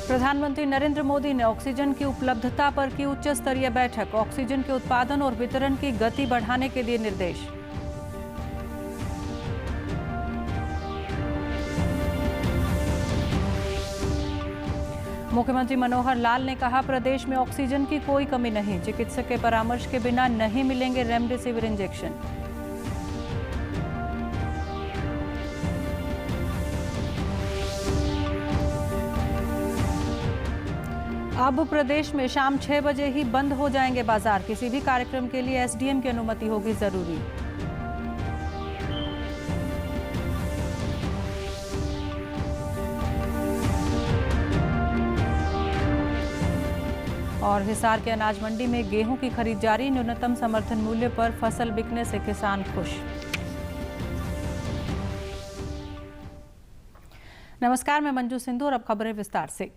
प्रधानमंत्री नरेंद्र मोदी ने ऑक्सीजन की उपलब्धता पर की उच्च स्तरीय बैठक। ऑक्सीजन के उत्पादन और वितरण की गति बढ़ाने के दिए निर्देश। मुख्यमंत्री मनोहर लाल ने कहा, प्रदेश में ऑक्सीजन की कोई कमी नहीं। चिकित्सक के परामर्श के बिना नहीं मिलेंगे रेमडेसिविर इंजेक्शन। अब प्रदेश में शाम 6 बजे ही बंद हो जाएंगे बाजार। किसी भी कार्यक्रम के लिए एसडीएम की अनुमति होगी जरूरी। और हिसार के अनाज मंडी में गेहूं की खरीद जारी। न्यूनतम समर्थन मूल्य पर फसल बिकने से किसान खुश। नमस्कार, मैं मंजू सिंधु और अब खबरें विस्तार से।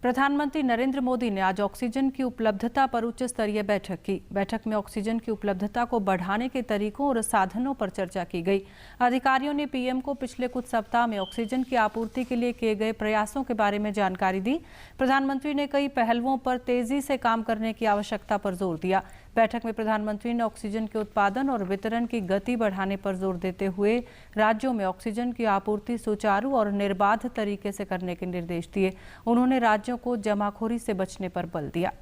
प्रधानमंत्री नरेंद्र मोदी ने आज ऑक्सीजन की उपलब्धता पर उच्च स्तरीय बैठक की। बैठक में ऑक्सीजन की उपलब्धता को बढ़ाने के तरीकों और साधनों पर चर्चा की गई। अधिकारियों ने पीएम को पिछले कुछ सप्ताह में ऑक्सीजन की आपूर्ति के लिए किए गए प्रयासों के बारे में जानकारी दी। प्रधानमंत्री ने कई पहलुओं पर तेजी से काम करने की आवश्यकता पर जोर दिया। बैठक में प्रधानमंत्री ने ऑक्सीजन के उत्पादन और वितरण की गति बढ़ाने पर जोर देते हुए राज्यों में ऑक्सीजन की आपूर्ति सुचारू और निर्बाध तरीके से करने के निर्देश दिए। उन्होंने राज्यों को जमाखोरी से बचने पर बल दिया।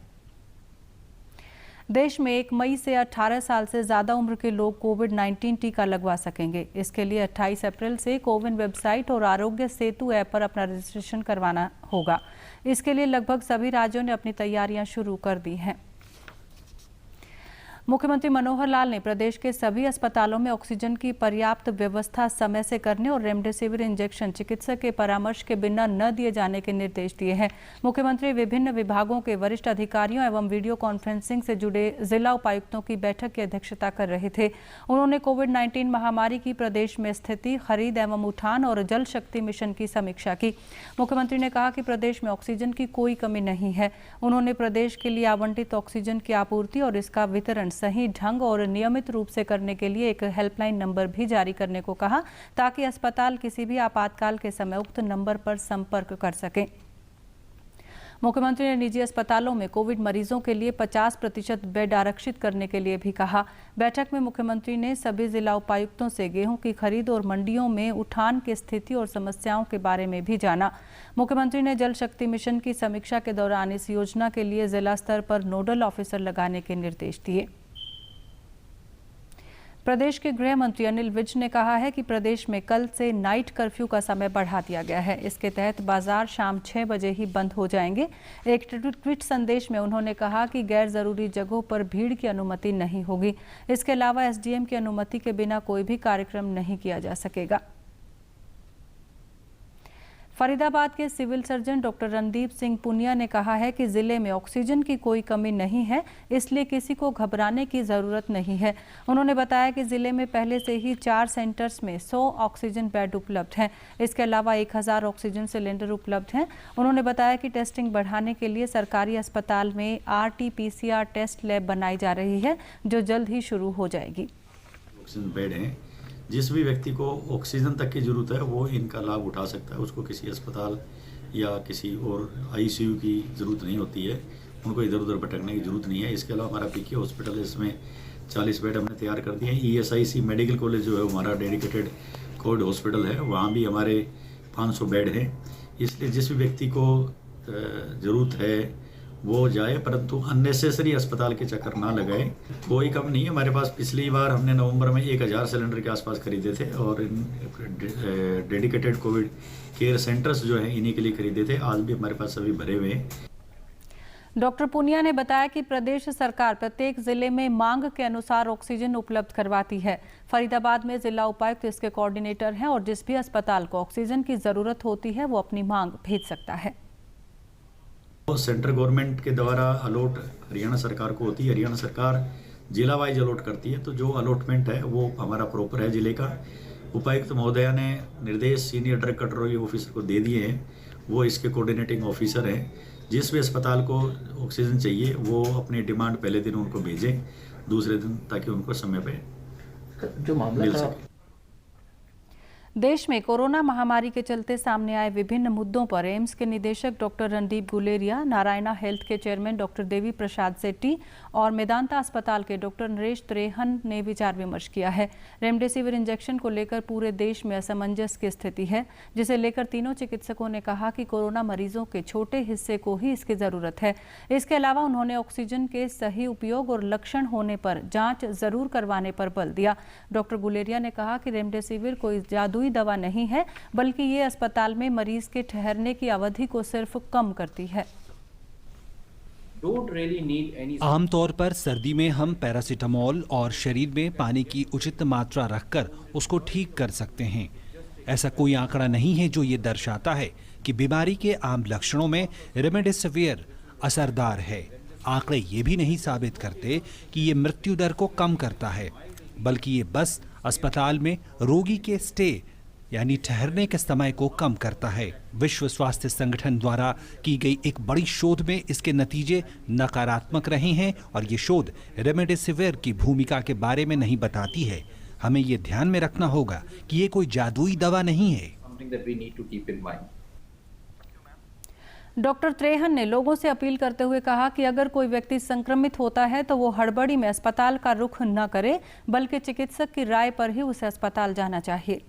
देश में 1 मई से 18 साल से ज्यादा उम्र के लोग कोविड-19 टीका लगवा सकेंगे। इसके लिए 28 अप्रैल से कोविन वेबसाइट और आरोग्य सेतु ऐप पर अपना रजिस्ट्रेशन करवाना होगा। इसके लिए लगभग सभी राज्यों ने अपनी तैयारियां शुरू कर दी हैं। मुख्यमंत्री मनोहर लाल ने प्रदेश के सभी अस्पतालों में ऑक्सीजन की पर्याप्त व्यवस्था समय से करने और रेमडेसिविर इंजेक्शन चिकित्सक के परामर्श के बिना न दिए जाने के निर्देश दिए हैं। मुख्यमंत्री विभिन्न विभागों के वरिष्ठ अधिकारियों एवं वीडियो कॉन्फ्रेंसिंग से जुड़े जिला उपायुक्तों की बैठक की अध्यक्षता कर रहे थे। उन्होंने कोविड-19 महामारी की प्रदेश में स्थिति, खरीद एवं उठान और जल शक्ति मिशन की समीक्षा की। मुख्यमंत्री ने कहा कि प्रदेश में ऑक्सीजन की कोई कमी नहीं है। उन्होंने प्रदेश के लिए आवंटित ऑक्सीजन की आपूर्ति और इसका वितरण सही ढंग और नियमित रूप से करने के लिए एक हेल्पलाइन नंबर भी जारी करने को कहा, ताकि अस्पताल किसी भी आपातकाल के समय उक्त नंबर पर संपर्क कर सकें। मुख्यमंत्री ने निजी अस्पतालों में कोविड मरीजों के लिए 50% बेड आरक्षित करने के लिए भी कहा। बैठक में मुख्यमंत्री ने सभी जिला उपायुक्तों से गेहूं की खरीद और मंडियों में उठान की स्थिति और समस्याओं के बारे में भी जाना। मुख्यमंत्री ने जल शक्ति मिशन की समीक्षा के दौरान इस योजना के लिए जिला स्तर पर नोडल ऑफिसर लगाने के निर्देश दिए। प्रदेश के गृह मंत्री अनिल विज ने कहा है कि प्रदेश में कल से नाइट कर्फ्यू का समय बढ़ा दिया गया है। इसके तहत बाजार शाम 6 बजे ही बंद हो जाएंगे। एक ट्वीट संदेश में उन्होंने कहा कि गैर जरूरी जगहों पर भीड़ की अनुमति नहीं होगी। इसके अलावा एसडीएम की अनुमति के बिना कोई भी कार्यक्रम नहीं किया जा सकेगा। फरीदाबाद के civil surgeon doctor Randeep Singh Punia ने कहा है कि जिले में ऑक्सीजन की कोई कमी नहीं है, इसलिए किसी को घबराने की जरूरत नहीं है। उन्होंने बताया कि जिले में पहले से ही 4 सेंटर्स में 100 ऑक्सीजन बेड उपलब्ध हैं। इसके अलावा 1000 ऑक्सीजन सिलेंडर उपलब्ध हैं। उन्होंने बताया कि टेस्टिंग बढ़ाने के लिए सरकारी अस्पताल में RT-PCR टेस्ट लैब बनाई जा रही है, जो जल्द ही शुरू हो जाएगी। ऑक्सीजन बेड हैं, जिस भी व्यक्ति को ऑक्सीजन तक की ज़रूरत है वो इनका लाभ उठा सकता है। उसको किसी अस्पताल या किसी और आईसीयू की ज़रूरत नहीं होती है, उनको इधर उधर भटकने की ज़रूरत नहीं है। इसके अलावा हमारा पीके हॉस्पिटल है, इसमें 40 बेड हमने तैयार कर दिए हैं। ESIC मेडिकल कॉलेज जो है हमारा डेडिकेटेड कोविड हॉस्पिटल है, वहाँ भी हमारे 500 बेड हैं। इसलिए जिस भी व्यक्ति को ज़रूरत है वो जाए, परंतु अननेसेसरी अस्पताल के चक्कर ना लगाए। कोई कम नहीं है हमारे पास। पिछली बार हमने नवंबर में 1000 सिलेंडर के आसपास खरीदे थे और डेडिकेटेड कोविड केयर सेंटर्स जो हैं इन्हीं के लिए खरीदे थे। आज भी हमारे पास सभी भरे हुए हैं। डॉक्टर पुनिया ने बताया कि प्रदेश सरकार प्रत्येक जिले में मांग के अनुसार ऑक्सीजन उपलब्ध करवाती है। फरीदाबाद में जिला उपायुक्त इसके कोऑर्डिनेटर हैं और जिस भी अस्पताल को ऑक्सीजन की जरूरत होती है वो अपनी मांग भेज सकता है। सेंट्रल गवर्नमेंट के द्वारा अलॉट हरियाणा सरकार को होती है। हरियाणा सरकार जिला वाइज अलॉट करती है, तो जो अलॉटमेंट है वो हमारा प्रॉपर है जिले का। उपायुक्त महोदया ने निर्देश सीनियर ड्रग कंट्रोल ऑफिसर को दे दिए हैं, वो इसके कोऑर्डिनेटिंग ऑफिसर हैं। जिस भी अस्पताल को ऑक्सीजन चाहिए वो अपनी डिमांड पहले दिन उनको भेजें, दूसरे दिन, ताकि उनको समय पे जो मामला मिल था सके। देश में कोरोना महामारी के चलते सामने आए विभिन्न मुद्दों पर एम्स के निदेशक डॉक्टर रणदीप गुलेरिया, नारायणा हेल्थ के चेयरमैन डॉक्टर देवी प्रसाद सेट्टी और मेदांता अस्पताल के डॉक्टर नरेश त्रेहन ने विचार विमर्श किया है। रेमडेसिविर इंजेक्शन को लेकर पूरे देश में असमंजस की स्थिति है, जिसे लेकर तीनों चिकित्सकों ने कहा कि कोरोना मरीजों के छोटे हिस्से को ही इसकी जरूरत है। इसके अलावा उन्होंने ऑक्सीजन के सही उपयोग और लक्षण होने पर जांच जरूर करवाने पर बल दिया। डॉक्टर गुलेरिया ने कहा कि रेमडेसिविर कोई जादुई दवा नहीं है, बल्कि ये अस्पताल में मरीज के ठहरने की अवधि को सिर्फ कम करती है। आमतौर पर सर्दी में हम पैरासीटामोल और शरीर में पानी की उचित मात्रा रखकर उसको ठीक कर सकते हैं। ऐसा कोई आंकड़ा नहीं है जो ये दर्शाता है कि बीमारी के आम लक्षणों में रेमडेसिविर असरदार है। आंकड़े ये भी नहीं साबित करते कि ये मृत्यु दर को कम करता है, बल्कि ये बस अस्पताल में रोगी के स्टे यानी ठहरने के समय को कम करता है। विश्व स्वास्थ्य संगठन द्वारा की गई एक बड़ी शोध में इसके नतीजे नकारात्मक रहे हैं और ये शोध रेमडेसिविर की भूमिका के बारे में नहीं बताती है। हमें ये ध्यान में रखना होगा कि ये कोई जादुई दवा नहीं है। डॉक्टर त्रेहन ने लोगों से अपील करते हुए कहा कि अगर कोई व्यक्ति संक्रमित होता है तो वो हड़बड़ी में अस्पताल का रुख न करे, बल्कि चिकित्सक की राय पर ही उसे अस्पताल जाना चाहिए।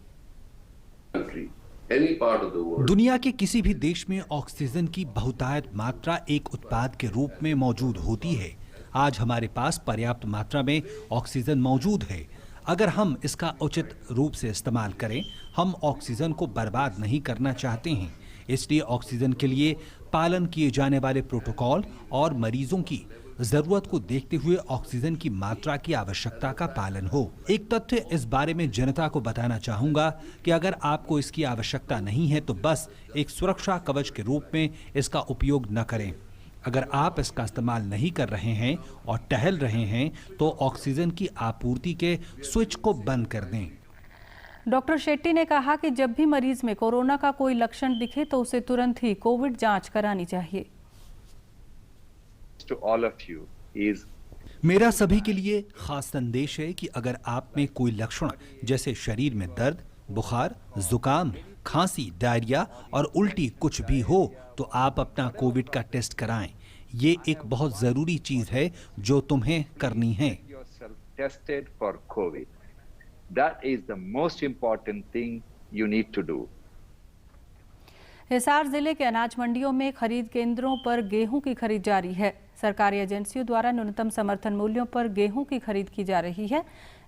दुनिया के किसी भी देश में ऑक्सीजन की बहुतायत मात्रा एक उत्पाद के रूप में मौजूद होती है। आज हमारे पास पर्याप्त मात्रा में ऑक्सीजन मौजूद है। अगर हम इसका उचित रूप से इस्तेमाल करें, हम ऑक्सीजन को बर्बाद नहीं करना चाहते हैं। इसलिए ऑक्सीजन के लिए पालन किए जाने वाले प्रोटोकॉल और मरीजों की जरूरत को देखते हुए ऑक्सीजन की मात्रा की आवश्यकता का पालन हो। एक तथ्य इस बारे में जनता को बताना चाहूंगा कि अगर आपको इसकी आवश्यकता नहीं है तो बस एक सुरक्षा कवच के रूप में इसका उपयोग न करें। अगर आप इसका इस्तेमाल नहीं कर रहे हैं और टहल रहे हैं तो ऑक्सीजन की आपूर्ति के स्विच को बंद कर दें। डॉक्टर शेट्टी ने कहा कि जब भी मरीज में कोरोना का कोई लक्षण दिखे तो उसे तुरंत ही कोविड जांच करानी चाहिए। मेरा सभी के लिए खास संदेश है कि अगर आप में कोई लक्षण जैसे शरीर में दर्द, बुखार, जुकाम, खांसी, डायरिया और उल्टी कुछ भी हो तो आप अपना कोविड का टेस्ट कराएं। ये एक बहुत जरूरी चीज है जो तुम्हें करनी है। That is the most important thing you need to do. Hisar जिले के अनाज मंडियों में खरीद केंद्रों पर गेहूं की खरीद जारी है। सरकारी एजेंसियों द्वारा न्यूनतम समर्थन मूल्यों पर गेहूं की खरीद की जा रही है।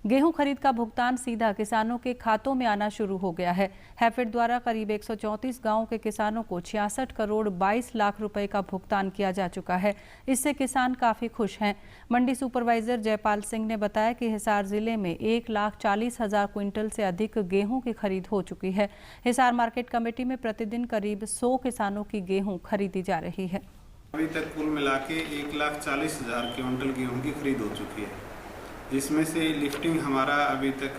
गेहूं खरीद का भुगतान सीधा किसानों के खातों में आना शुरू हो गया है। हैफेड द्वारा करीब 134 गांवों के किसानों को 66 करोड़ 22 लाख रुपए का भुगतान किया जा चुका है। इससे किसान काफी खुश हैं। मंडी सुपरवाइजर जयपाल सिंह ने बताया कि हिसार जिले में 1,40,000 क्विंटल से अधिक गेहूं की खरीद हो चुकी है। हिसार मार्केट कमेटी में प्रतिदिन करीब 100 किसानों की गेहूं खरीदी जा रही है। अभी तक कुल मिला के 1,40,000 क्विंटल गेहूं की खरीद हो चुकी है, जिसमें से लिफ्टिंग हमारा अभी तक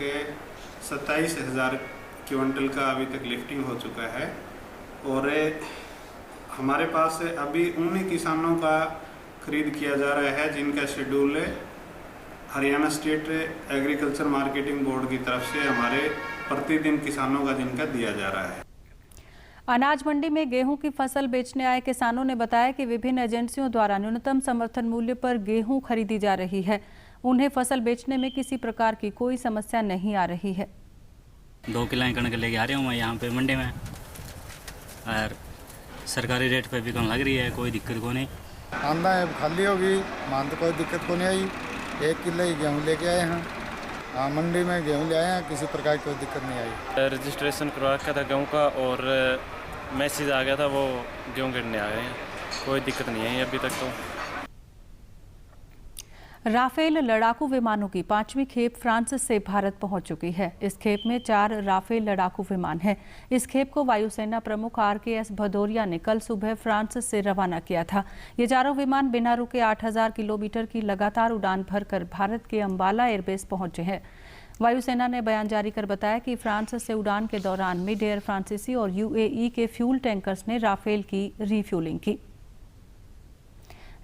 27,000 क्विंटल का अभी तक लिफ्टिंग हो चुका है। और हमारे पास अभी उन किसानों का खरीद किया जा रहा है जिनका schedule Haryana state agriculture marketing board की तरफ से हमारे प्रतिदिन किसानों का जिनका दिया जा रहा है। अनाज मंडी में गेहूं की फसल बेचने आए किसानों ने बताया कि विभिन्न एजेंसियों द्वारा न्यूनतम समर्थन मूल्य पर गेहूं खरीदी जा रही है। उन्हें फसल बेचने में किसी प्रकार की कोई समस्या नहीं आ रही है। 2 किलो कणक लेके आ रहा हूँ मैं यहाँ पे मंडी में, और सरकारी रेट पे बिकन लग रही है, कोई दिक्कत को नहीं। आंदा है खाली होगी, मान तो कोई दिक्कत को नहीं आई। 1 किलो ही गेहूँ लेके आए हैं। हाँ, मंडी में गेहूँ ले आए हैं, किसी प्रकार की कोई दिक्कत नहीं आई। रजिस्ट्रेशन करवा रखा था गेहूँ का और मैसेज आ गया था, वो गेहूँ गिरने आ गए हैं। कोई दिक्कत नहीं है अभी तक तो। राफेल लड़ाकू विमानों की 5वीं खेप फ्रांस से भारत पहुंच चुकी है। इस खेप में 4 राफेल लड़ाकू विमान हैं। इस खेप को वायुसेना प्रमुख RKS भदौरिया ने कल सुबह फ्रांस से रवाना किया था। ये चारों विमान बिना रुके 8,000 किलोमीटर की लगातार उड़ान भरकर भारत के अंबाला एयरबेस पहुंचे हैं। वायुसेना ने बयान जारी कर बताया कि फ्रांस से उड़ान के दौरान मिड एयर फ्रांसीसी और UAE के फ्यूल टैंकर्स ने राफेल की रीफ्यूलिंग की।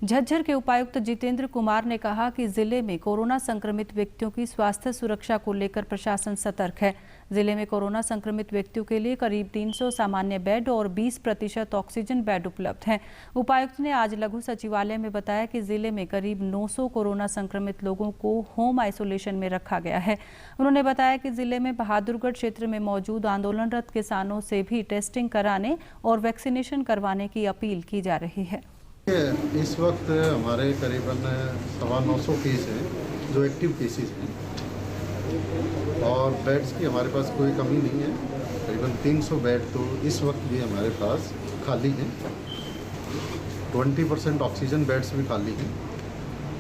झज्जर के उपायुक्त जितेंद्र कुमार ने कहा कि जिले में कोरोना संक्रमित व्यक्तियों की स्वास्थ्य सुरक्षा को लेकर प्रशासन सतर्क है। जिले में कोरोना संक्रमित व्यक्तियों के लिए करीब 300 सामान्य बेड और 20% ऑक्सीजन बेड उपलब्ध हैं। उपायुक्त ने आज लघु सचिवालय में बताया कि जिले में करीब 900 कोरोना संक्रमित लोगों को होम आइसोलेशन में रखा गया है। उन्होंने बताया कि जिले में बहादुरगढ़ क्षेत्र में मौजूद आंदोलनरत किसानों से भी टेस्टिंग कराने और वैक्सीनेशन करवाने की अपील की जा रही है। इस वक्त हमारे करीबन 950 केस हैं जो एक्टिव केसेस हैं और बेड्स की हमारे पास कोई कमी नहीं है। करीबन 300 बेड तो इस वक्त भी हमारे पास खाली हैं। 20% ऑक्सीजन बेड्स भी खाली हैं।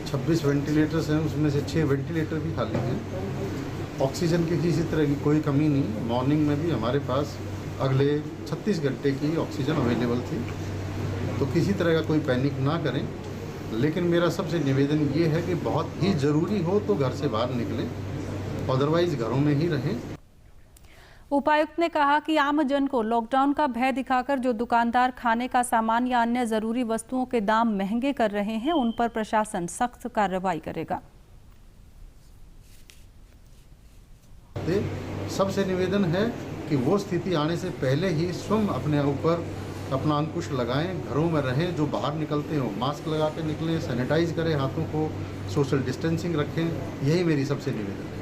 26 वेंटिलेटर्स हैं, उसमें से 6 वेंटिलेटर भी खाली हैं। ऑक्सीजन की किसी तरह की कोई कमी नहीं। मॉर्निंग में भी हमारे पास अगले 36 घंटे की ऑक्सीजन अवेलेबल थी, तो किसी तरह का कोई पैनिक ना करें। लेकिन मेरा सबसे निवेदन ये है कि बहुत ही ज़रूरी हो तो घर से बाहर निकलें, अदरवाइज घरों में ही रहें। उपायुक्त ने कहा कि आम जन को लॉकडाउन का भय दिखाकर जो दुकानदार खाने का सामान या अन्य जरूरी वस्तुओं के दाम महंगे कर रहे हैं, उन पर प्रशासन सख्त कार्रवाई करेगा। सबसे निवेदन है कि वो स्थिति आने से पहले ही स्वयं अपने ऊपर अपना अंकुश लगाएं, घरों में रहें। जो बाहर निकलते हो मास्क लगा के निकलें, सैनिटाइज करें हाथों को, सोशल डिस्टेंसिंग रखें। यही मेरी सबसे निवेदन है।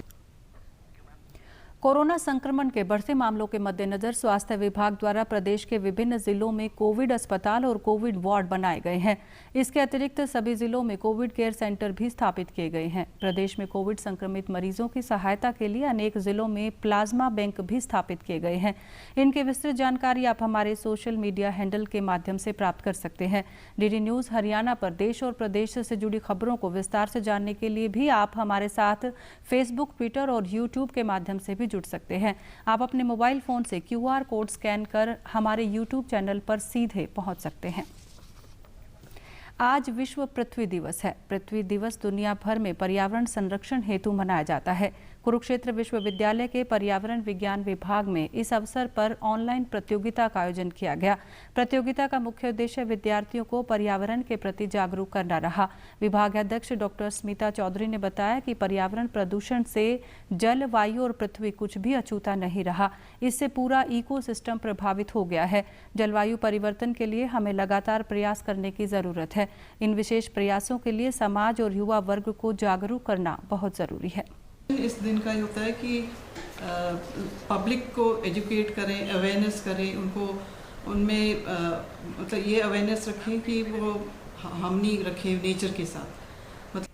कोरोना संक्रमण के बढ़ते मामलों के मद्देनजर स्वास्थ्य विभाग द्वारा प्रदेश के विभिन्न जिलों में कोविड अस्पताल और कोविड वार्ड बनाए गए हैं। इसके अतिरिक्त सभी जिलों में कोविड केयर सेंटर भी स्थापित किए गए हैं। प्रदेश में कोविड संक्रमित मरीजों की सहायता के लिए अनेक जिलों में प्लाज्मा बैंक भी स्थापित किए गए हैं। इनकी विस्तृत जानकारी आप हमारे सोशल मीडिया हैंडल के माध्यम से प्राप्त कर सकते हैं। डीडी न्यूज़ हरियाणा पर देश और प्रदेश से जुड़ी खबरों को विस्तार से जानने के लिए भी आप हमारे साथ फेसबुक, ट्विटर और यूट्यूब के माध्यम से भी जुड़ सकते हैं। आप अपने मोबाइल फोन से QR कोड स्कैन कर हमारे यूट्यूब चैनल पर सीधे पहुंच सकते हैं। आज विश्व पृथ्वी दिवस है। पृथ्वी दिवस दुनिया भर में पर्यावरण संरक्षण हेतु मनाया जाता है। कुरुक्षेत्र विश्वविद्यालय के पर्यावरण विज्ञान विभाग में इस अवसर पर ऑनलाइन प्रतियोगिता का आयोजन किया गया। प्रतियोगिता का मुख्य उद्देश्य विद्यार्थियों को पर्यावरण के प्रति जागरूक करना रहा। विभागाध्यक्ष डॉक्टर स्मिता चौधरी ने बताया कि पर्यावरण प्रदूषण से जल, वायु और पृथ्वी कुछ भी अछूता नहीं रहा। इससे पूरा इकोसिस्टम प्रभावित हो गया है। जलवायु परिवर्तन के लिए हमें लगातार प्रयास करने की जरूरत है। इन विशेष प्रयासों के लिए समाज और युवा वर्ग को जागरूक करना बहुत जरूरी है। इस दिन का ये होता है कि पब्लिक को एजुकेट करें, अवेयरनेस करें, उनको उनमें मतलब ये अवेयरनेस रखें कि वो हार्मनी रखें नेचर के साथ।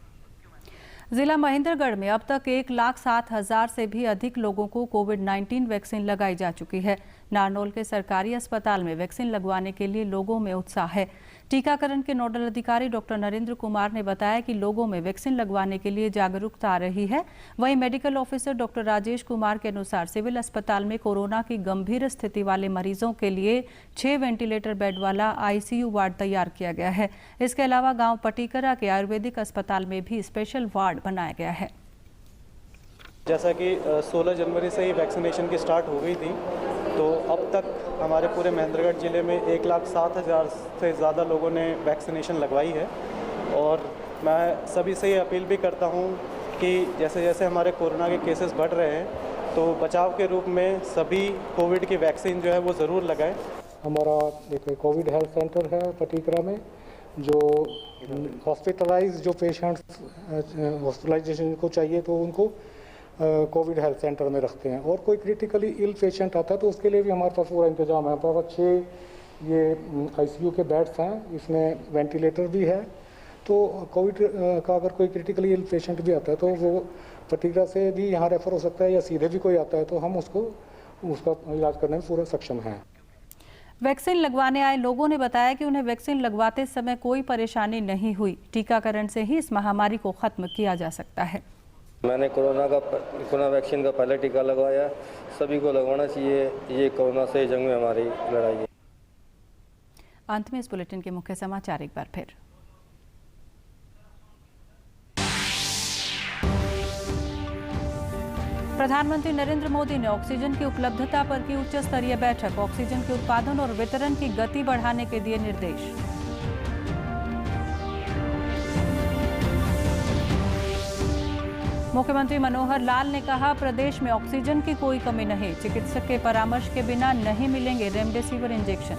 जिला महेंद्रगढ़ में अब तक 1,07,000 से भी अधिक लोगों को कोविड-19 वैक्सीन लगाई जा चुकी है। नारनौल के सरकारी अस्पताल में वैक्सीन लगवाने के लिए लोगों में उत्साह है। टीकाकरण के नोडल अधिकारी डॉक्टर नरेंद्र कुमार ने बताया कि लोगों में वैक्सीन लगवाने के लिए जागरूकता आ रही है। वहीं medical officer doctor Rajesh Kumar के अनुसार सिविल अस्पताल में कोरोना की गंभीर स्थिति वाले मरीजों के लिए 6 वेंटिलेटर बेड वाला ICU वार्ड तैयार किया गया है। इसके अलावा गांव पटीकरा के आयुर्वेदिक अस्पताल में भी स्पेशल वार्ड बनाया गया है। जैसा कि 16 जनवरी से ही वैक्सीनेशन की स्टार्ट हो गई थी, तो अब तक हमारे पूरे महेंद्रगढ़ ज़िले में 1,07,000 से ज़्यादा लोगों ने वैक्सीनेशन लगवाई है। और मैं सभी से ये अपील भी करता हूँ कि जैसे जैसे हमारे कोरोना के केसेस बढ़ रहे हैं, तो बचाव के रूप में सभी कोविड की वैक्सीन जो है वो ज़रूर लगाएं। हमारा एक कोविड हेल्थ सेंटर है पटीकरा में, जो हॉस्पिटलाइज जो पेशेंट्स हॉस्पिटलाइजेशन को चाहिए तो उनको कोविड हेल्थ सेंटर में रखते हैं। और कोई क्रिटिकली इल पेशेंट आता है तो उसके लिए भी हमारे पास पूरा इंतजाम है। हमारे पास 6 ये ICU के बेड्स हैं, इसमें वेंटिलेटर भी है। तो कोविड का अगर कोई क्रिटिकली इल पेशेंट भी आता है तो वो पटीकरा से भी यहाँ रेफर हो सकता है, या सीधे भी कोई आता है तो हम उसका इलाज करने में पूरा सक्षम हैं। वैक्सीन लगवाने आए लोगों ने बताया कि उन्हें वैक्सीन लगवाते समय कोई परेशानी नहीं हुई। टीकाकरण से ही इस महामारी को खत्म किया जा सकता है। मैंने कोरोना वैक्सीन का पहले टीका लगवाया। सभी को लगवाना चाहिए। ये कोरोना से जंग में हमारी लड़ाई है। अंत में इस बुलेटिन के मुख्य समाचार एक बार फिर। प्रधानमंत्री नरेंद्र मोदी ने ऑक्सीजन की उपलब्धता पर की उच्च स्तरीय बैठक। ऑक्सीजन के उत्पादन और वितरण की गति बढ़ाने के दिए निर्देश। मुख्यमंत्री मनोहर लाल ने कहा, प्रदेश में ऑक्सीजन की कोई कमी नहीं, चिकित्सक के परामर्श के बिना नहीं मिलेंगे रेमडेसिविर इंजेक्शन।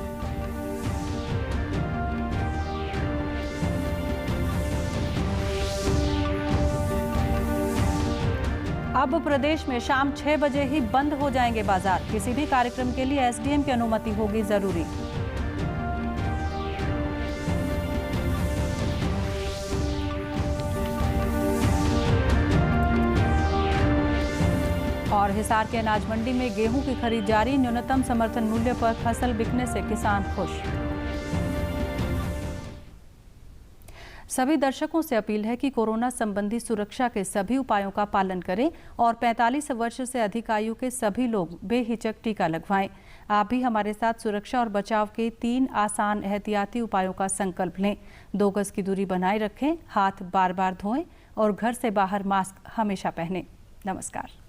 अब प्रदेश में शाम 6 बजे ही बंद हो जाएंगे बाजार, किसी भी कार्यक्रम के लिए एसडीएम की अनुमति होगी जरूरी। और हिसार के अनाज मंडी में गेहूं की खरीद जारी, न्यूनतम समर्थन मूल्य पर फसल बिकने से किसान खुश। सभी दर्शकों से अपील है कि कोरोना संबंधी सुरक्षा के सभी उपायों का पालन करें और 45 वर्ष से अधिक आयु के सभी लोग बेहिचक टीका लगवाएं। आप भी हमारे साथ सुरक्षा और बचाव के 3 आसान एहतियाती उपायों का संकल्प लें। 2 गज की दूरी बनाए रखें, हाथ बार बार धोएं और घर से बाहर मास्क हमेशा पहनें। नमस्कार।